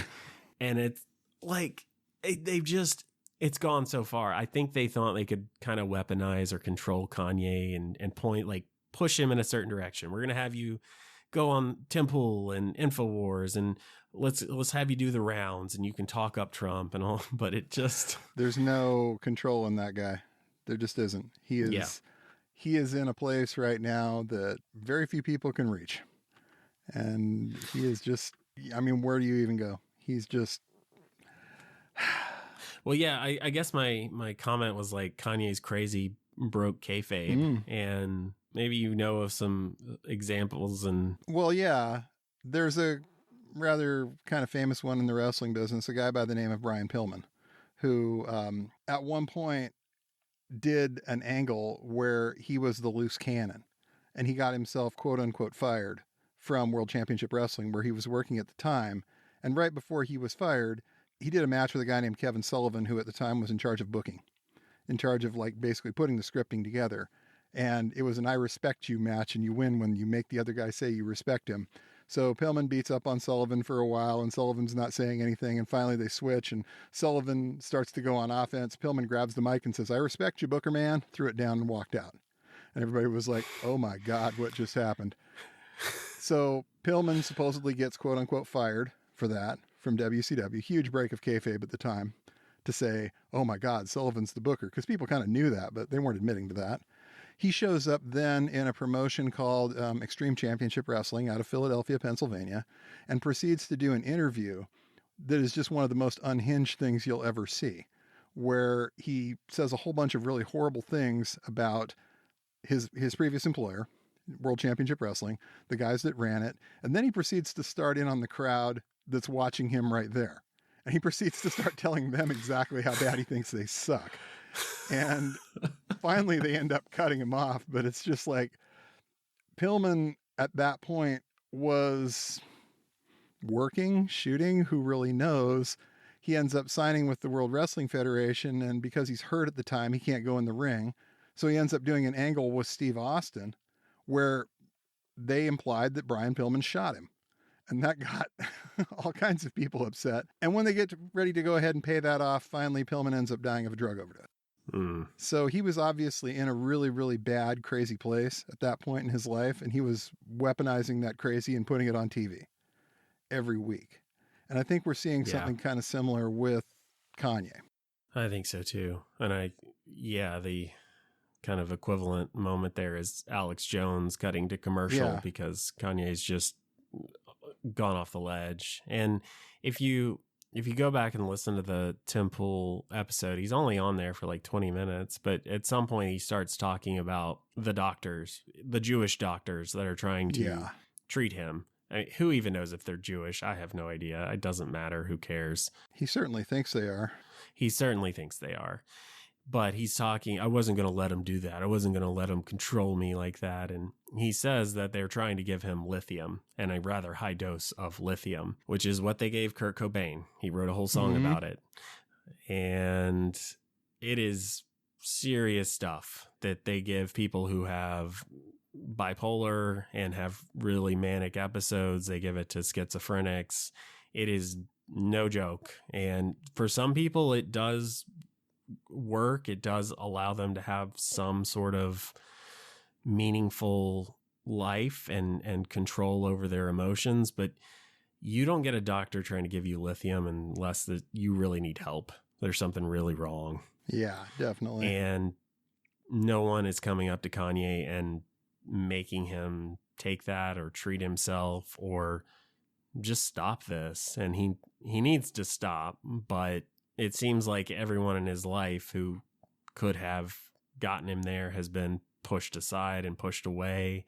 And it's like, it's gone so far. I think they thought they could kind of weaponize or control Kanye and point, like, push him in a certain direction. We're going to have you go on Tim Pool and InfoWars and let's have you do the rounds and you can talk up Trump and all, but it just, there's no control in that guy. There just isn't. He is in a place right now that very few people can reach. And he is just, I mean, where do you even go? He's just, well, yeah, I guess my comment was like Kanye's crazy broke kayfabe, and maybe you know of some examples. And well, yeah, there's a rather kind of famous one in the wrestling business, a guy by the name of Brian Pillman, who at one point did an angle where he was the loose cannon and he got himself quote unquote fired from World Championship Wrestling where he was working at the time. And right before he was fired, he did a match with a guy named Kevin Sullivan, who at the time was in charge of booking, in charge of like basically putting the scripting together. And it was an I respect you match, and you win when you make the other guy say you respect him. So Pillman beats up on Sullivan for a while, and Sullivan's not saying anything. And finally they switch, and Sullivan starts to go on offense. Pillman grabs the mic and says, "I respect you, Booker man," threw it down and walked out. And everybody was like, oh my God, what just happened? So Pillman supposedly gets quote unquote fired for that from WCW. Huge break of kayfabe at the time to say, oh my God, Sullivan's the booker. Because people kind of knew that, but they weren't admitting to that. He shows up then in a promotion called Extreme Championship Wrestling out of Philadelphia, Pennsylvania, and proceeds to do an interview that is just one of the most unhinged things you'll ever see, where he says a whole bunch of really horrible things about his previous employer, World Championship Wrestling, the guys that ran it, and then he proceeds to start in on the crowd that's watching him right there. And he proceeds to start telling them exactly how bad he thinks they suck. And finally they end up cutting him off, but it's just like Pillman at that point was working, shooting, who really knows. He ends up signing with the World Wrestling Federation, and because he's hurt at the time, he can't go in the ring. So he ends up doing an angle with Steve Austin where they implied that Brian Pillman shot him. And that got all kinds of people upset. And when they get ready to go ahead and pay that off, finally Pillman ends up dying of a drug overdose. So he was obviously in a really, really bad, crazy place at that point in his life. And he was weaponizing that crazy and putting it on TV every week. And I think we're seeing something kind of similar with Kanye. I think so too. And the kind of equivalent moment there is Alex Jones cutting to commercial because Kanye's just gone off the ledge. And if you go back and listen to the Tim Pool episode, he's only on there for like 20 minutes, but at some point he starts talking about the doctors, the Jewish doctors that are trying to treat him. I mean, who even knows if they're Jewish? I have no idea. It doesn't matter. Who cares? He certainly thinks they are. He certainly thinks they are. But he's talking, I wasn't going to let him do that. I wasn't going to let him control me like that. And he says that they're trying to give him lithium, and a rather high dose of lithium, which is what they gave Kurt Cobain. He wrote a whole song about it. And it is serious stuff that they give people who have bipolar and have really manic episodes. They give it to schizophrenics. It is no joke. And for some people, it does work. It does allow them to have some sort of meaningful life and control over their emotions, but you don't get a doctor trying to give you lithium unless that you really need help. There's something really wrong. Yeah, definitely. And no one is coming up to Kanye and making him take that or treat himself or just stop this. And he needs to stop, but it seems like everyone in his life who could have gotten him there has been pushed aside and pushed away.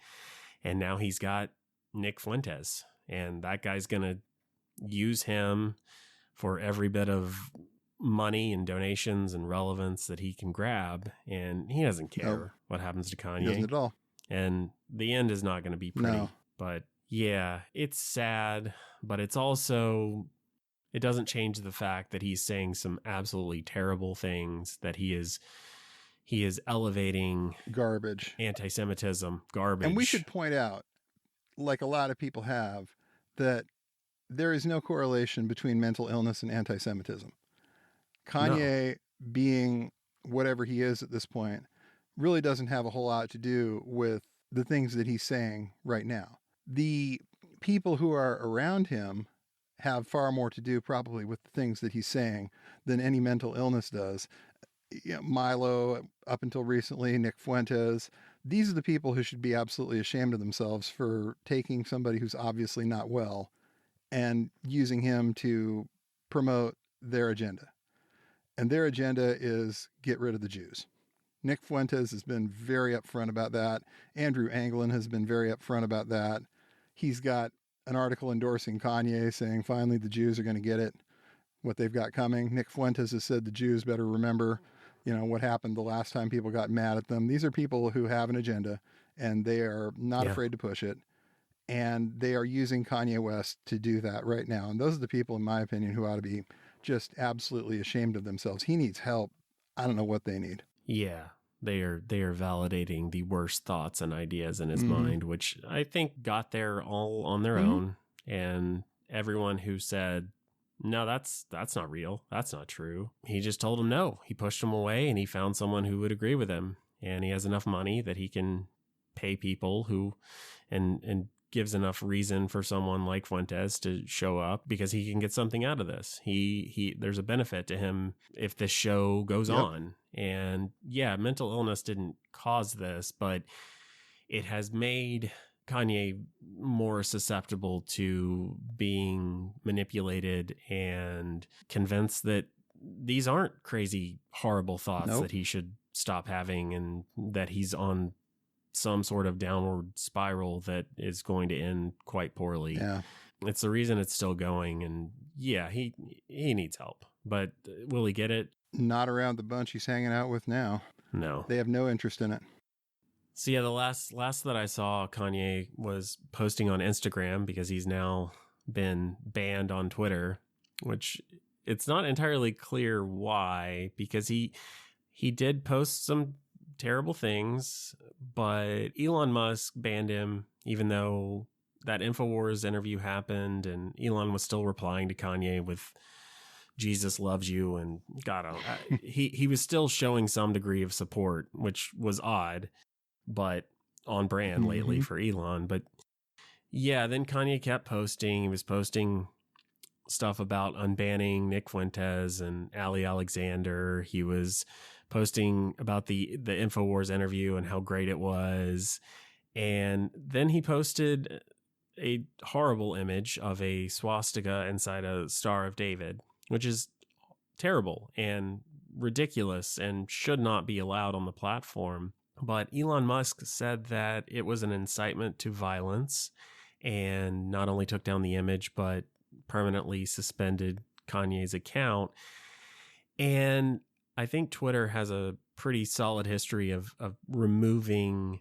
And now he's got Nick Fuentes, and that guy's going to use him for every bit of money and donations and relevance that he can grab. And he doesn't care what happens to Kanye. He doesn't at all. And the end is not going to be pretty. No. But yeah, it's sad, but it's also... It doesn't change the fact that he's saying some absolutely terrible things, that he is elevating garbage, anti-Semitism, garbage. And we should point out, like a lot of people have, that there is no correlation between mental illness and anti-Semitism. Kanye being whatever he is at this point really doesn't have a whole lot to do with the things that he's saying right now. The people who are around him have far more to do probably with the things that he's saying than any mental illness does. You know, Milo, up until recently, Nick Fuentes, these are the people who should be absolutely ashamed of themselves for taking somebody who's obviously not well and using him to promote their agenda. And their agenda is get rid of the Jews. Nick Fuentes has been very upfront about that. Andrew Anglin has been very upfront about that. He's got an article endorsing Kanye saying, finally, the Jews are going to get it. what they've got coming. Nick Fuentes has said the Jews better remember, what happened the last time people got mad at them. These are people who have an agenda, and they are not afraid to push it. And they are using Kanye West to do that right now. And those are the people, in my opinion, who ought to be just absolutely ashamed of themselves. He needs help. I don't know what they need. Yeah. They are validating the worst thoughts and ideas in his mind, which I think got there all on their own. And everyone who said, no, that's not real, that's not true, he just told them no. He pushed them away, and he found someone who would agree with him. And he has enough money that he can pay people who and gives enough reason for someone like Fuentes to show up, because he can get something out of this. There's a benefit to him if this show goes on. And yeah, mental illness didn't cause this, but it has made Kanye more susceptible to being manipulated and convinced that these aren't crazy, horrible thoughts that he should stop having, and that he's on some sort of downward spiral that is going to end quite poorly. Yeah. It's the reason it's still going. And yeah, he needs help, but will he get it? Not around the bunch he's hanging out with now. No. They have no interest in it. So yeah, the last that I saw, Kanye was posting on Instagram, because he's now been banned on Twitter, which it's not entirely clear why, because he did post some terrible things, but Elon Musk banned him, even though that InfoWars interview happened, and Elon was still replying to Kanye with Jesus loves you, and God, he was still showing some degree of support, which was odd, but on brand lately for Elon. But yeah, then Kanye kept posting. He was posting stuff about unbanning Nick Fuentes and Ali Alexander. He was posting about the InfoWars interview and how great it was. And then he posted a horrible image of a swastika inside a Star of David, which is terrible and ridiculous and should not be allowed on the platform. But Elon Musk said that it was an incitement to violence, and not only took down the image, but permanently suspended Kanye's account. And I think Twitter has a pretty solid history of removing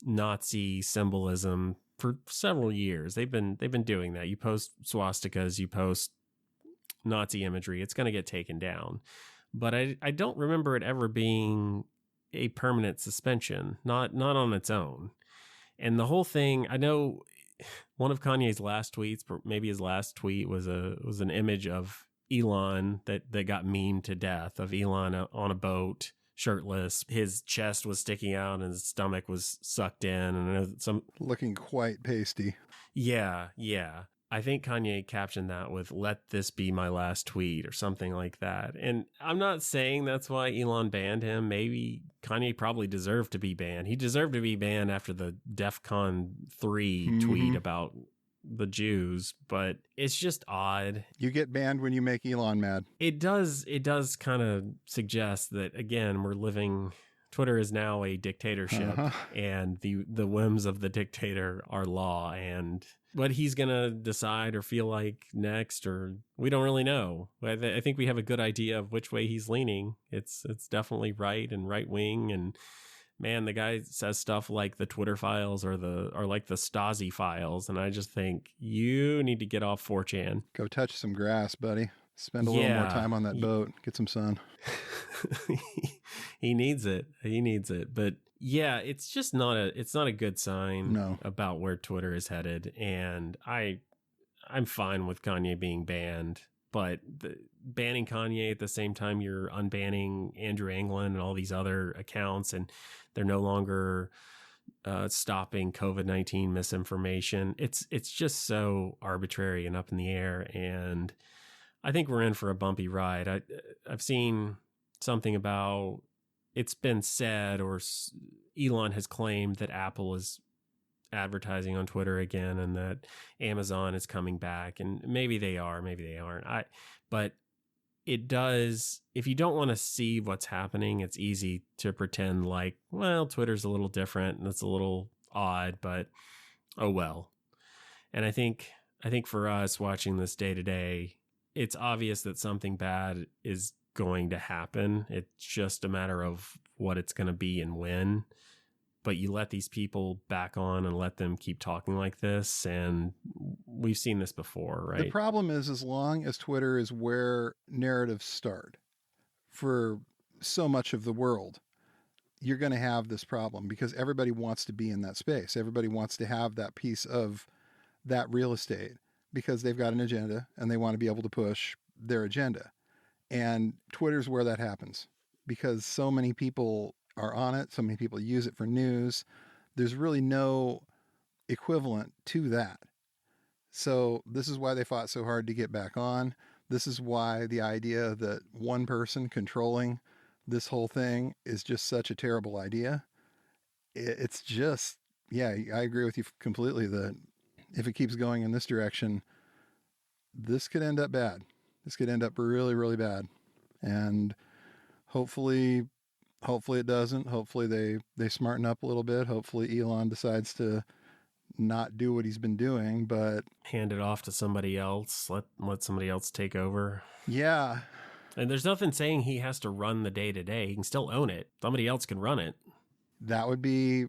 Nazi symbolism for several years. They've been doing that. You post swastikas, you post Nazi imagery, it's going to get taken down. But I don't remember it ever being a permanent suspension, not on its own. And the whole thing, I know one of Kanye's last tweets, maybe his last tweet, was an image of Elon that got memed to death, of Elon on a boat, shirtless. His chest was sticking out and his stomach was sucked in, and some looking quite pasty. Yeah. I think Kanye captioned that with "Let this be my last tweet" or something like that. And I'm not saying that's why Elon banned him. Maybe Kanye probably deserved to be banned. He deserved to be banned after the DEFCON 3 tweet about the Jews, but it's just odd. You get banned when you make Elon mad. It does kind of suggest that, again, Twitter is now a dictatorship, and the whims of the dictator are law, and what he's going to decide or feel like next, or we don't really know. I think we have a good idea of which way he's leaning. It's definitely right and right wing, and man, the guy says stuff like the Twitter files or like the Stasi files, and I just think you need to get off 4chan. Go touch some grass, buddy. Spend a little more time on that boat. Get some sun. He needs it. But yeah, it's just not a good sign about where Twitter is headed. And I'm fine with Kanye being banned, but banning Kanye at the same time you're unbanning Andrew Anglin and all these other accounts, and they're no longer stopping COVID-19 misinformation. It's just so arbitrary and up in the air, and I think we're in for a bumpy ride. I've seen something about, it's been said, or Elon has claimed that Apple is advertising on Twitter again, and that Amazon is coming back, and maybe they are, maybe they aren't. But it does, if you don't want to see what's happening, it's easy to pretend like, well, Twitter's a little different and it's a little odd, but oh well. And I think for us watching this day to day, it's obvious that something bad is going to happen. It's just a matter of what it's going to be and when. But you let these people back on and let them keep talking like this, and we've seen this before, right? The problem is, as long as Twitter is where narratives start for so much of the world, you're going to have this problem because everybody wants to be in that space. Everybody wants to have that piece of that real estate because they've got an agenda and they want to be able to push their agenda. And Twitter's where that happens because so many people are on it. So many people use it for news. There's really no equivalent to that. So this is why they fought so hard to get back on. This is why the idea that one person controlling this whole thing is just such a terrible idea. It's just, yeah, I agree with you completely that if it keeps going in this direction, this could end up bad. This could end up really, really bad. And hopefully it doesn't. Hopefully they smarten up a little bit. Hopefully Elon decides to not do what he's been doing, but hand it off to somebody else. Let somebody else take over. Yeah. And there's nothing saying he has to run the day-to-day. He can still own it. Somebody else can run it. That would be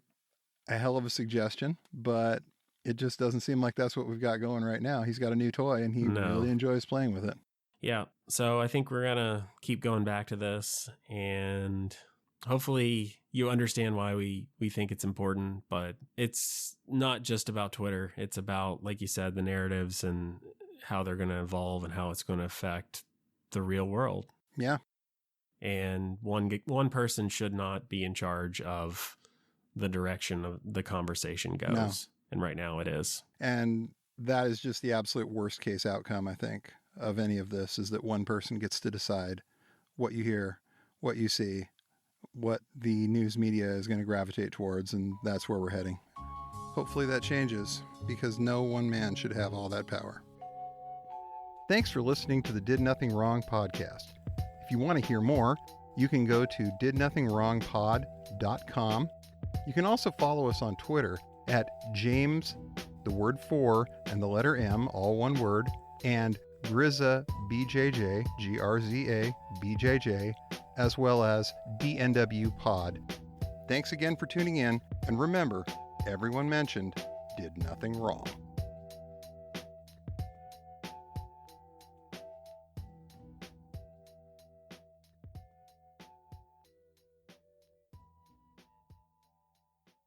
a hell of a suggestion, but it just doesn't seem like that's what we've got going right now. He's got a new toy and he really enjoys playing with it. Yeah. So I think we're going to keep going back to this, and hopefully you understand why we think it's important, but it's not just about Twitter. It's about, like you said, the narratives and how they're going to evolve and how it's going to affect the real world. Yeah. And one person should not be in charge of the direction of the conversation goes. No. And right now it is. And that is just the absolute worst case outcome, I think, of any of this, is that one person gets to decide what you hear, what you see, what the news media is going to gravitate towards, and that's where we're heading. Hopefully that changes, because no one man should have all that power. Thanks for listening to the Did Nothing Wrong podcast. If you want to hear more, you can go to didnothingwrongpod.com. You can also follow us on Twitter at James, the word 4, and the letter M, all one word, and Grizza BJJ, Grza BJJ, as well as DNW Pod. Thanks again for tuning in, and remember, everyone mentioned did nothing wrong.